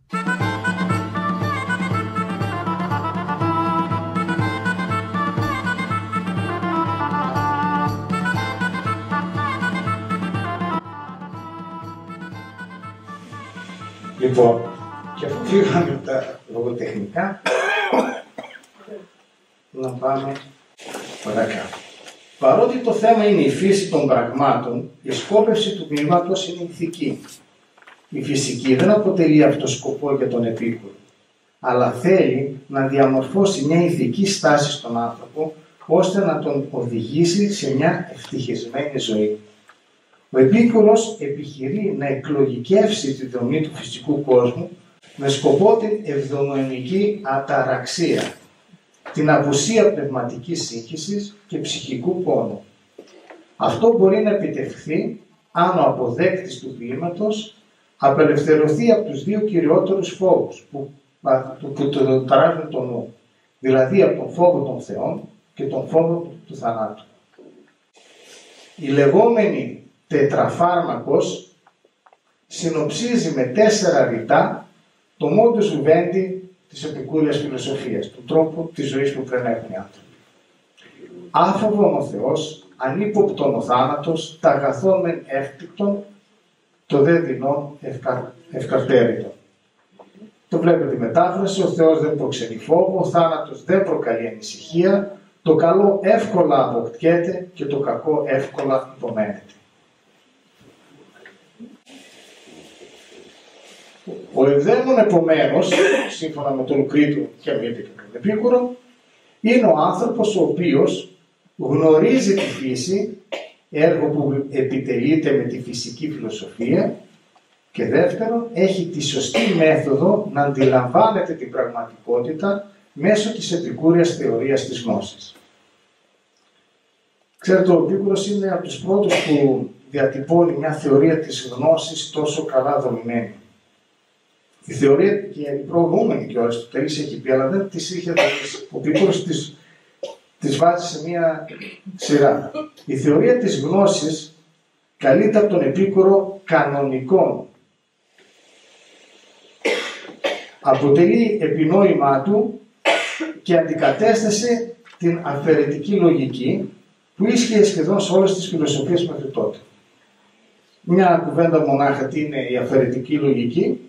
Λοιπόν, και αφού φύγαμε τα λογοτεχνικά, να πάμε παρακάτω. Παρότι το θέμα είναι η φύση των πραγμάτων, η σκόπευση του πνεύματος είναι ηθική. Η φυσική δεν αποτελεί αυτό σκοπό για τον Επίκουρο, αλλά θέλει να διαμορφώσει μια ηθική στάση στον άνθρωπο, ώστε να τον οδηγήσει σε μια ευτυχισμένη ζωή. Ο Επίκουρος επιχειρεί να εκλογικεύσει τη δομή του φυσικού κόσμου με σκοπό την ευδομονική αταραξία, την απουσία πνευματικής σύγχυσης και ψυχικού πόνου. Αυτό μπορεί να επιτευχθεί αν ο αποδέκτης του ποίηματος απελευθερωθεί από τους δύο κυριότερους φόβους που ταράζουν τον νου, δηλαδή από τον φόβο των θεών και τον φόβο του θανάτου. Η λεγόμενη τετραφάρμακος συνοψίζει με 4 ρητά το modus vivendi της επικούριας φιλοσοφίας, του τρόπου της ζωής που πρέπει να έχουν οι άνθρωποι. Άφοβον ο Θεός, ανύποπτον ο θάνατος, τα αγαθόν μεν εύπτυκτον, το δε δεινόν ευκαρτέρητον. Το βλέπετε τη μετάφραση, ο Θεός δεν προξενεί φόβο, ο θάνατος δεν προκαλεί ανησυχία, το καλό εύκολα αποκτιέται και το κακό εύκολα υπομένεται. Ο ευδαίμων επομένως, σύμφωνα με τον Κρήτο και με τον Επίκουρο, είναι ο άνθρωπος ο οποίος γνωρίζει τη φύση, έργο που επιτελείται με τη φυσική φιλοσοφία, και δεύτερον, έχει τη σωστή μέθοδο να αντιλαμβάνεται την πραγματικότητα μέσω της επικούριας θεωρίας της γνώσης. Ξέρετε, ο Επίκουρος είναι από τους πρώτους που διατυπώνει μια θεωρία της γνώσης τόσο καλά δομημένη. Η θεωρία και η προηγούμενη και ο Αριστοτέλης έχει πει, αλλά δεν τις είχε δώσει. Ο Επίκουρος τις βάζει σε μία σειρά. Η θεωρία της γνώσης καλείται από τον Επίκουρο κανονικών. Αποτελεί επινόημά του και αντικατέστησε την αφαιρετική λογική που ίσχυε σχεδόν σε όλες τις φιλοσοφίες μέχρι τότε. Μια κουβέντα μονάχα τι είναι η αφαιρετική λογική,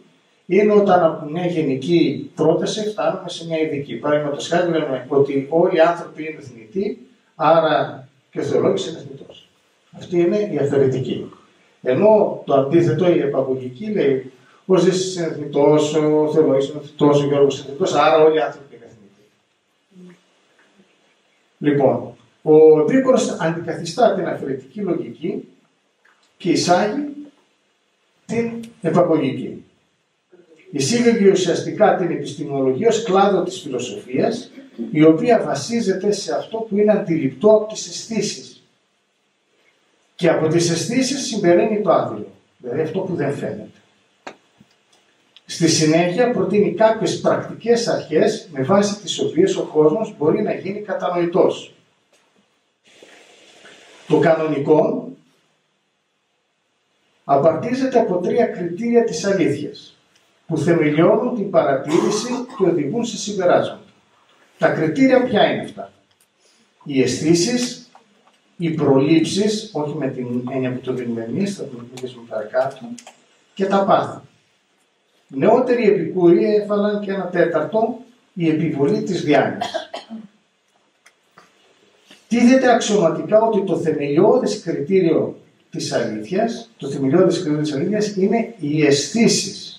είναι όταν από μια γενική πρόταση φτάνουμε σε μια ειδική. Παραδείγματος χάρη λέμε ότι όλοι οι άνθρωποι είναι θνητοί, άρα και ο Θεολόγος είναι θνητός. Αυτή είναι η αφαιρετική. Ενώ το αντίθετο, η επαγωγική, λέει ο Ζήσης είναι θνητός, ο Θεολόγος είναι θνητός, ο Γιώργος είναι θνητός, άρα όλοι οι άνθρωποι είναι θνητοί. Λοιπόν, ο Επίκουρος αντικαθιστά την αφαιρετική λογική και εισάγει την επαγωγική. Εισήγαγε ουσιαστικά την επιστημολογία ως κλάδο της φιλοσοφίας, η οποία βασίζεται σε αυτό που είναι αντιληπτό από τις αισθήσεις. Και από τις αισθήσεις συμπεραίνει το άδειλο, δηλαδή αυτό που δεν φαίνεται. Στη συνέχεια προτείνει κάποιες πρακτικές αρχές με βάση τις οποίες ο κόσμος μπορεί να γίνει κατανοητός. Το κανονικό απαρτίζεται από 3 κριτήρια της αλήθειας, που θεμελιώνουν την παρατήρηση και οδηγούν σε συμπεράσματα. Τα κριτήρια ποια είναι αυτά? Οι αισθήσεις, οι προλήψεις, όχι με την έννοια που το δίνουμε εμείς, θα το μιλήσουμε παρακάτω, και τα πάθη. Νεότεροι επικούροι έβαλαν και ένα 4ο, η επιβολή της διάνοιας. Τίθεται αξιωματικά ότι το θεμελιώδες κριτήριο της αλήθειας, είναι οι αισθήσεις.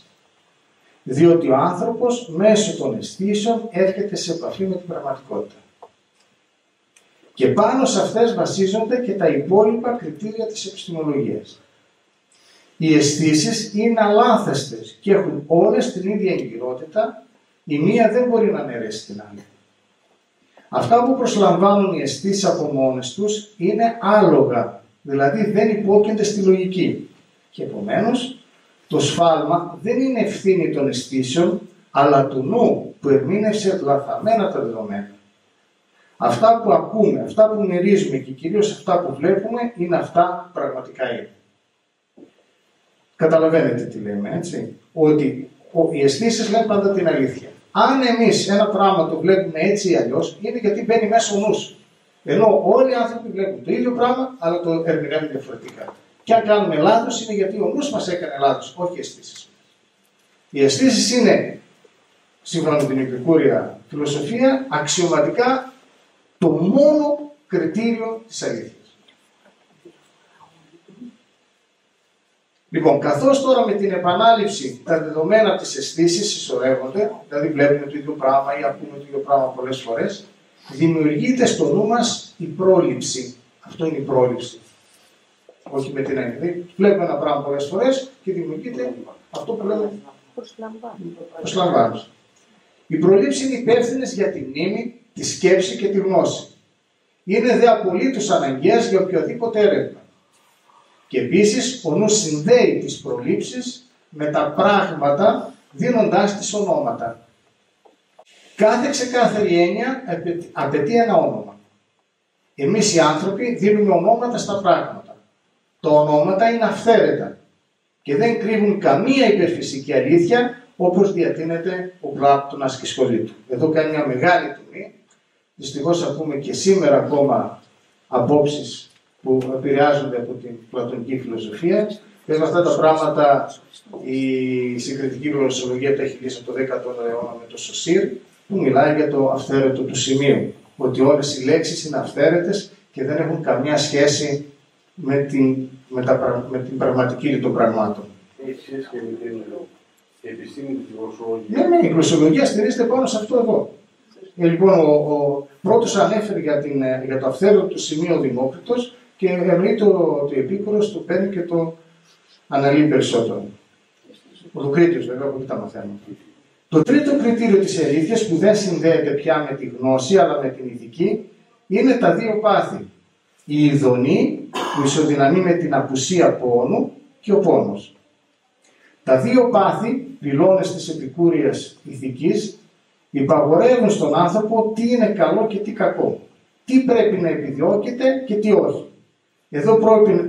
Διότι ο άνθρωπος μέσω των αισθήσεων έρχεται σε επαφή με την πραγματικότητα. Και πάνω σε αυτές βασίζονται και τα υπόλοιπα κριτήρια της επιστημολογίας. Οι αισθήσεις είναι αλάθαστες και έχουν όλες την ίδια εγκυρότητα, η μία δεν μπορεί να αναιρέσει την άλλη. Αυτά που προσλαμβάνουν οι αισθήσεις από μόνες τους είναι άλογα, δηλαδή δεν υπόκεινται στη λογική. Και επομένως, το σφάλμα δεν είναι ευθύνη των αισθήσεων, αλλά του νου που ερμήνευσε λανθαμένα τα δεδομένα. Αυτά που ακούμε, αυτά που μυρίζουμε και κυρίως αυτά που βλέπουμε είναι αυτά που πραγματικά είναι. Καταλαβαίνετε τι λέμε, έτσι? Ότι Οι αισθήσεις λένε πάντα την αλήθεια. Αν εμείς ένα πράγμα το βλέπουμε έτσι ή αλλιώς, είναι γιατί μπαίνει μέσα ο νους. Ενώ όλοι οι άνθρωποι βλέπουν το ίδιο πράγμα, αλλά το ερμηνεύουν διαφορετικά. Και αν κάνουμε λάθος, είναι γιατί ο νους μας έκανε λάθος, όχι οι αισθήσεις. Οι αισθήσεις είναι, σύμφωνα με την επικούρια φιλοσοφία, αξιωματικά το μόνο κριτήριο της αλήθειας. Λοιπόν, καθώς τώρα με την επανάληψη τα δεδομένα της αισθήσεις συσσωρεύονται, δηλαδή βλέπουμε το ίδιο πράγμα ή ακούμε το ίδιο πράγμα πολλές φορές, δημιουργείται στο νου μας η πρόληψη. Αυτό είναι η πρόληψη. Όχι με την έννοια. Βλέπουμε ένα πράγμα πολλές φορές και δημιουργείται αυτό που λέμε προσλαμβάνωση. Η προλήψη είναι υπεύθυνες για τη μνήμη, τη σκέψη και τη γνώση. Είναι δε απολύτως αναγκαίας για οποιοδήποτε έρευνα. Και επίσης ο νους συνδέει τις προλήψεις με τα πράγματα δίνοντάς τις ονόματα. Κάθε ξεκάθαρη έννοια απαιτεί ένα όνομα. Εμείς οι άνθρωποι δίνουμε ονόματα στα πράγματα. Τα ονόματα είναι αυθαίρετα και δεν κρύβουν καμία υπερφυσική αλήθεια όπως διατείνεται ο Πλάτωνας και η σχολή του. Εδώ κάνει μια μεγάλη τομή. Δυστυχώς ακούμε και σήμερα ακόμα απόψεις που επηρεάζονται από την πλατωνική φιλοσοφία. Και με αυτά τα πράγματα η συγκριτική γλωσσολογία τα έχει λύσει από το 10ο αιώνα με το Σωσίρ, που μιλάει για το αυθαίρετο του σημείου. Ότι όλες οι λέξεις είναι αυθαίρετες και δεν έχουν καμιά σχέση με την πραγματική των πραγμάτων. Έχει σχέση και με την επιστήμη της γλωσσολογίας. Ναι, η γλωσσολογία στηρίζεται πάνω σε αυτό εδώ. Λοιπόν, ο πρώτος ανέφερε για το αυθαίρετο του σημείο ο Δημόκριτος και εννοείται ότι ο Επίκουρος το παίρνει και το αναλύει περισσότερο. Ο Λουκρίτιος βέβαια, από εκεί τα μαθαίνουμε. Το τρίτο κριτήριο της αλήθειας που δεν συνδέεται πια με τη γνώση αλλά με την ηθική είναι τα δύο πάθη. Η ειδονή που ισοδυναμεί με την απουσία πόνου και ο πόνος. Τα δύο πάθη, πυλώνες της επικούριας ηθικής, υπαγορεύουν στον άνθρωπο τι είναι καλό και τι κακό. Τι πρέπει να επιδιώκεται και τι όχι. Εδώ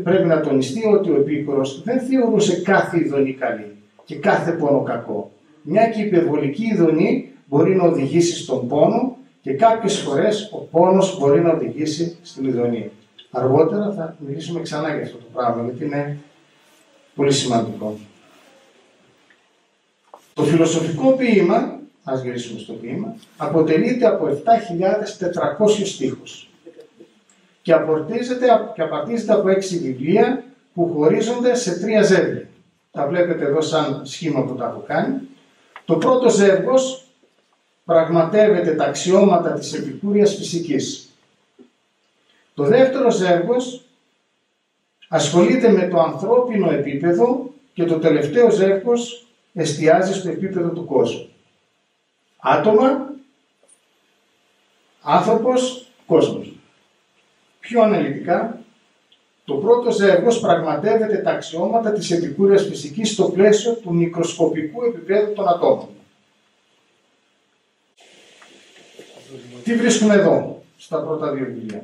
πρέπει να τονιστεί ότι ο Επίκουρος δεν θεωρούσε κάθε ειδονή καλή και κάθε πόνο κακό. Μια και η υπερβολική ειδονή μπορεί να οδηγήσει στον πόνο και κάποιες φορές ο πόνος μπορεί να οδηγήσει στην ειδονή. Αργότερα θα μιλήσουμε ξανά για αυτό το πράγμα, γιατί είναι πολύ σημαντικό. Το φιλοσοφικό ποίημα, ας γυρίσουμε στο ποίημα, αποτελείται από 7.400 στίχους και απαρτίζεται από 6 βιβλία που χωρίζονται σε 3 ζεύγια. Τα βλέπετε εδώ σαν σχήμα που τα έχω κάνει. Το πρώτο ζεύγος πραγματεύεται τα αξιώματα της επικούριας φυσικής. Το δεύτερο ζεύγος ασχολείται με το ανθρώπινο επίπεδο και το τελευταίο ζεύγος εστιάζει στο επίπεδο του κόσμου. Άτομα, άνθρωπος, κόσμος. Πιο αναλυτικά, το πρώτο ζεύγος πραγματεύεται τα αξιώματα της επικούριας φυσικής στο πλαίσιο του μικροσκοπικού επίπεδου των ατόμων. Τι βρίσκουμε εδώ, στα πρώτα 2 βιβλία.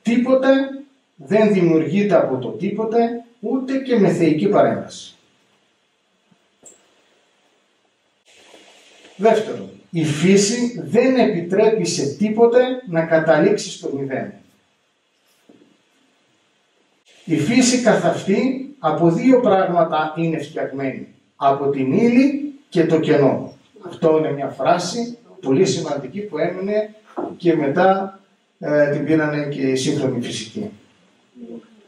Τίποτε δεν δημιουργείται από το τίποτε, ούτε και με θεϊκή παρέμβαση. Δεύτερον, η φύση δεν επιτρέπει σε τίποτε να καταλήξει στο μηδέν. Η φύση καθ' αυτή από 2 πράγματα είναι φτιαγμένη. Από την ύλη και το κενό. Αυτό είναι μια φράση πολύ σημαντική που έμεινε και μετά την πήρανε και οι σύγχρονοι φυσικοί.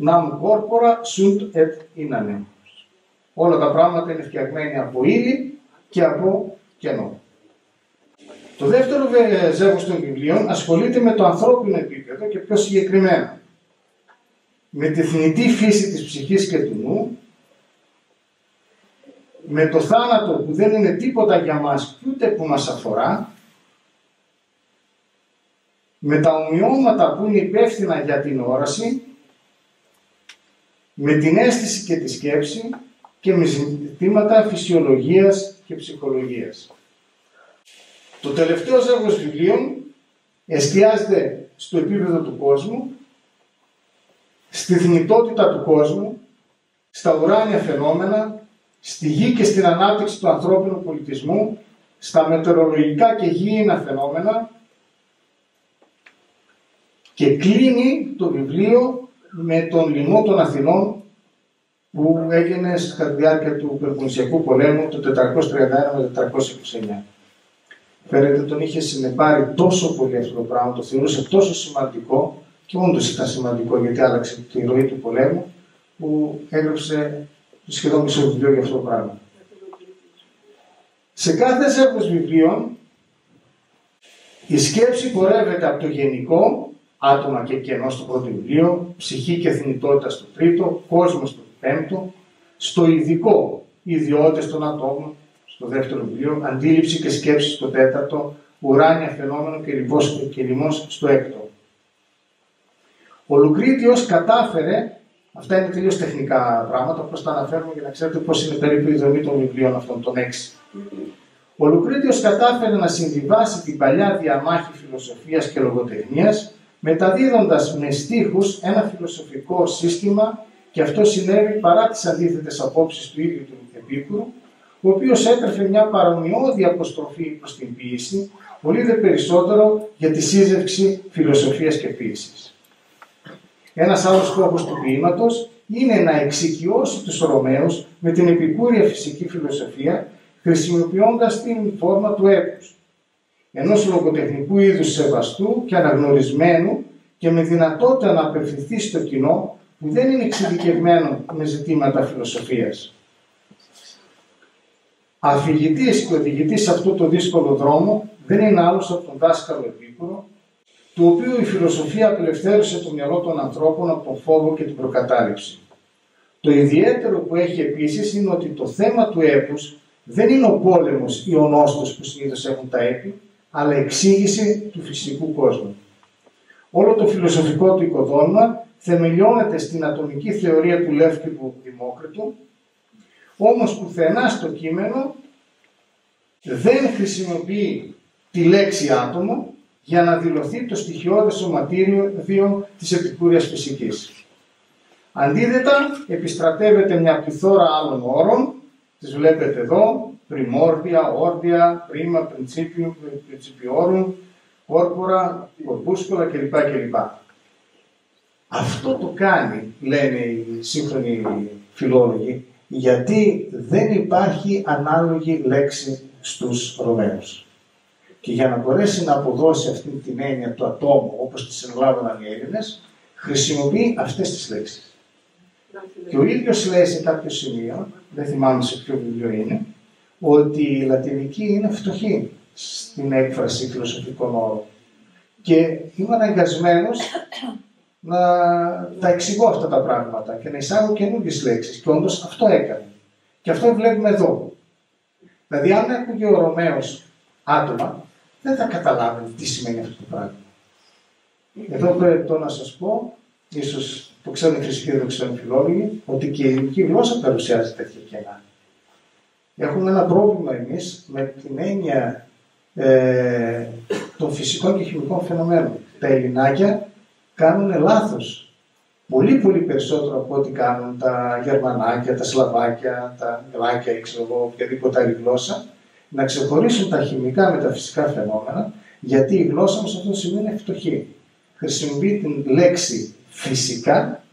Nam corpora sunt et inane. Όλα τα πράγματα είναι φτιαγμένοι από ύλη και από κενό. Το δεύτερο ζεύγος των βιβλίων ασχολείται με το ανθρώπινο επίπεδο και πιο συγκεκριμένα με τη θνητή φύση της ψυχής και του νου, με το θάνατο που δεν είναι τίποτα για μας ούτε που μας αφορά, με τα ομοιώματα που είναι υπεύθυνα για την όραση, με την αίσθηση και τη σκέψη και με ζητήματα φυσιολογίας και ψυχολογίας. Το τελευταίο ζεύγος βιβλίων εστιάζεται στο επίπεδο του κόσμου, στη θνητότητα του κόσμου, στα ουράνια φαινόμενα, στη γη και στην ανάπτυξη του ανθρώπινου πολιτισμού, στα μετεωρολογικά και γήινα φαινόμενα, και κλείνει το βιβλίο με τον λοιμό των Αθηνών που έγινε κατά τη διάρκεια του Πελοποννησιακού πολέμου το 431 με 429. Φαίνεται τον είχε συνεπάρει τόσο πολύ αυτό το πράγμα, το θεωρούσε τόσο σημαντικό, και όντως ήταν σημαντικό γιατί άλλαξε τη ροή του πολέμου, που έγραψε σχεδόν μισό βιβλίο για αυτό το πράγμα. Σε κάθε ζεύγος βιβλίων η σκέψη πορεύεται από το γενικό, άτομα και κενό στο πρώτο βιβλίο, ψυχή και θνητότητα στο τρίτο, κόσμο στο πέμπτο, στο ειδικό, ιδιότητες των ατόμων στο δεύτερο βιβλίο, αντίληψη και σκέψη στο τέταρτο, ουράνια φαινόμενο και λοιμός στο έκτο. Ο Λουκρίτιος κατάφερε, αυτά είναι τελείως τεχνικά πράγματα, όπως τα αναφέρουμε για να ξέρετε πώς είναι περίπου η δομή των βιβλίων αυτών, των 6. Ο Λουκρίτιος κατάφερε να συμβιβάσει την παλιά διαμάχη φιλοσοφίας και λογοτεχνίας, μεταδίδοντας με στίχους ένα φιλοσοφικό σύστημα, και αυτό συνέβη παρά τις αντίθετες απόψεις του ίδιου του Επίκουρου, ο οποίος έτρεφε μια παρομοιώδη αποστροφή προς την ποίηση, πολύ δε περισσότερο για τη σύζευξη φιλοσοφίας και ποίησης. Ένας άλλος στόχος του ποίηματος είναι να εξοικειώσει τους Ρωμαίους με την επικούρια φυσική φιλοσοφία, χρησιμοποιώντας την φόρμα του έπους, ενός λογοτεχνικού είδους σεβαστού και αναγνωρισμένου και με δυνατότητα να απευθυνθεί στο κοινό που δεν είναι εξειδικευμένο με ζητήματα φιλοσοφίας. Αφηγητής και οδηγητής σε αυτό το δύσκολο δρόμο δεν είναι άλλος από τον δάσκαλο Επίκουρο, του οποίου η φιλοσοφία απελευθέρωσε το μυαλό των ανθρώπων από τον φόβο και την προκατάληψη. Το ιδιαίτερο που έχει επίσης είναι ότι το θέμα του έπους δεν είναι ο πόλεμος ή ο νόστος που συνήθως έχουν τα έπη, αλλά εξήγηση του φυσικού κόσμου. Όλο το φιλοσοφικό του οικοδόμημα θεμελιώνεται στην ατομική θεωρία του Λεύκηπου Δημόκριτου, όμως πουθενά στο κείμενο δεν χρησιμοποιεί τη λέξη άτομο για να δηλωθεί το στοιχειώδες σωματήριο της επικούριας φυσικής. Αντίθετα, επιστρατεύεται μια πληθώρα άλλων όρων, τις βλέπετε εδώ, πριμόρδια, όρδια, πρίμα, πριντσίπιου, πριντσιπιόρουν, κόρπορα, κορπούσκολα κλπ. Αυτό το κάνει, λένε οι σύγχρονοι φιλόλογοι, γιατί δεν υπάρχει ανάλογη λέξη στους Ρωμαίους. Και για να μπορέσει να αποδώσει αυτή την έννοια του ατόμου, όπως τη συνελάβαναν οι Έλληνες, χρησιμοποιεί αυτές τις λέξεις. Και ο ίδιος λέει σε κάποιο σημείο, δεν θυμάμαι σε ποιο βιβλίο είναι, ότι η λατινική είναι φτωχή στην έκφραση φιλοσοφικών όρων. Και είμαι αναγκασμένος να τα εξηγώ αυτά τα πράγματα και να εισάγω καινούργιες λέξεις. Και όντως αυτό έκανε. Και αυτό βλέπουμε εδώ. Δηλαδή, αν ακούγε ο Ρωμαίος άτομα, δεν θα καταλάβει τι σημαίνει αυτό το πράγμα. Εδώ πρέπει να σας πω, ίσως το ξέρουν οι φυσικοί, δεν το ξέρουν οι φιλόλογοι, ότι και η ελληνική γλώσσα παρουσιάζει τέτοια κενά. Έχουμε ένα πρόβλημα εμείς με την έννοια των φυσικών και χημικών φαινομένων. Τα Ελληνάκια κάνουν λάθος. Πολύ περισσότερο από ό,τι κάνουν τα Γερμανάκια, τα Σλαβάκια, τα Γλάκια ή ξέρω εγώ, οποιαδήποτε άλλη γλώσσα, να ξεχωρίσουν τα χημικά με τα φυσικά φαινόμενα, γιατί η γλώσσα μας αυτό το σημείο είναι φτωχή. Χρησιμοποιεί την λέξη φυσικά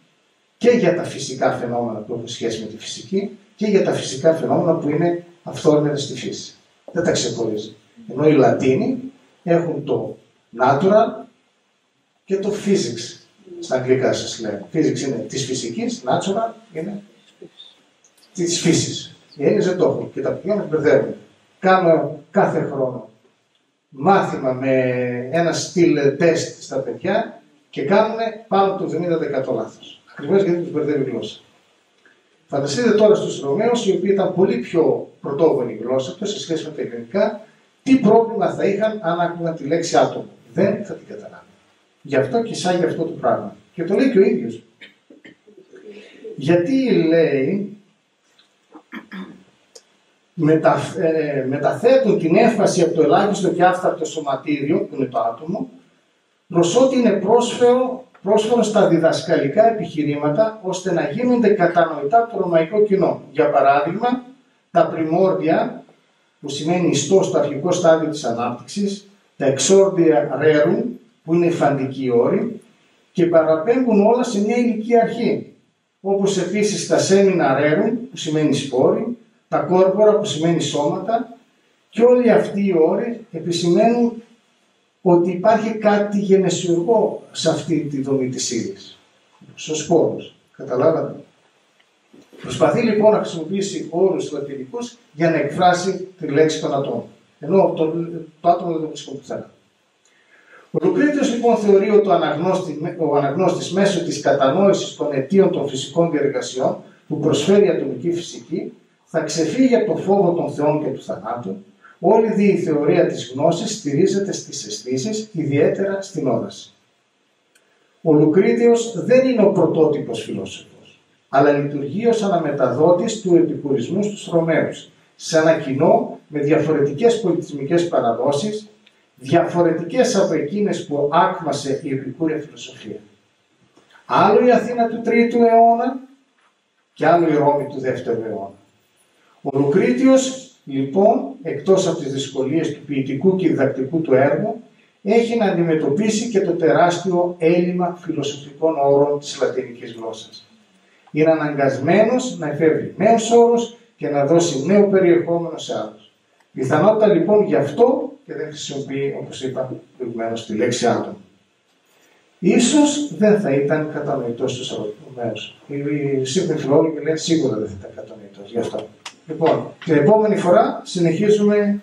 και για τα φυσικά φαινόμενα που έχουν σχέση με τη φυσική και για τα φυσικά φαινόμενα που είναι αυθόρμητα στη φύση. Δεν τα ξεχωρίζει. Ενώ οι Λατίνοι έχουν το natural και το physics. Στα αγγλικά σας λέω. Physics είναι της φυσικής, natural είναι της φύσης. Οι Έλληνες δεν το έχουν και τα παιδιά μας μπερδεύουν. Κάνω κάθε χρόνο μάθημα με ένα στυλ τεστ στα παιδιά και κάνουν πάνω από το 70% λάθος. Ακριβώς γιατί τους μπερδεύει η γλώσσα. Φανταστείτε τώρα στους Ρωμαίους, οι οποίοι ήταν πολύ πιο πρωτόγονη η γλώσσα τους σε σχέση με τα ελληνικά, τι πρόβλημα θα είχαν αν άκουγαν τη λέξη άτομο. Δεν θα την καταλάβουν. Γι' αυτό και εισάγει αυτό το πράγμα. Και το λέει και ο ίδιος. Γιατί λέει, μεταθέτουν την έμφαση από το ελάχιστο και άφθαρτο σωματήριο, που είναι το άτομο, προς ό,τι είναι πρόσφερο στα διδασκαλικά επιχειρήματα, ώστε να γίνονται κατανοητά από το ρωμαϊκό κοινό. Για παράδειγμα, τα πριμόρδια, που σημαίνει ιστό στο αρχικό στάδιο της ανάπτυξης, τα εξόρδια rerum, που είναι υφαντικοί όροι, και παραπέμπουν όλα σε μια ηλική αρχή. Όπως επίσης τα σέμινα rerum, που σημαίνει σπόροι, τα κόρπορα, που σημαίνει σώματα, και όλοι αυτοί οι όροι επισημαίνουν ότι υπάρχει κάτι γενεσιουργό σε αυτή τη δομή της ύλης, στους σπόρους. Καταλάβατε. Προσπαθεί λοιπόν να χρησιμοποιήσει όρους λατινικούς για να εκφράσει τη λέξη των ατόμων. Ενώ το άτομο δεν το βρίσκω πουθενά. Ο Λουκρίτιος λοιπόν θεωρεί ότι ο αναγνώστης μέσω της κατανόησης των αιτίων των φυσικών διεργασιών που προσφέρει η ατομική φυσική θα ξεφύγει από το φόβο των θεών και του θανάτου. Όλη η θεωρία της γνώσης στηρίζεται στις αισθήσεις, ιδιαίτερα στην όραση. Ο Λουκρίτιος δεν είναι ο πρωτότυπος φιλόσοφος, αλλά λειτουργεί ως αναμεταδότης του επικουρισμού στους Ρωμαίους, σε ένα κοινό με διαφορετικές πολιτισμικές παραδόσεις, διαφορετικές από εκείνες που άκμασε η επικούρια φιλοσοφία. Άλλο η Αθήνα του 3ου αιώνα και άλλο η Ρώμη του 2ου αιώνα. Ο Λουκρίτιος, λοιπόν, εκτός από τις δυσκολίες του ποιητικού και διδακτικού του έργου, έχει να αντιμετωπίσει και το τεράστιο έλλειμμα φιλοσοφικών όρων της λατινικής γλώσσας. Είναι αναγκασμένος να εφεύρει νέους όρους και να δώσει νέο περιεχόμενο σε άλλους. Πιθανότητα λοιπόν γι' αυτό και δεν χρησιμοποιεί, όπως είπα προηγουμένως, τη λέξη άτομο. Ίσως δεν θα ήταν κατανοητός στους Ρωμαίους. Οι σύγχρονοι φιλόλογοι λένε σίγουρα δεν θα ήταν κατανοητός γι' αυτό. Λοιπόν, την επόμενη φορά συνεχίζουμε με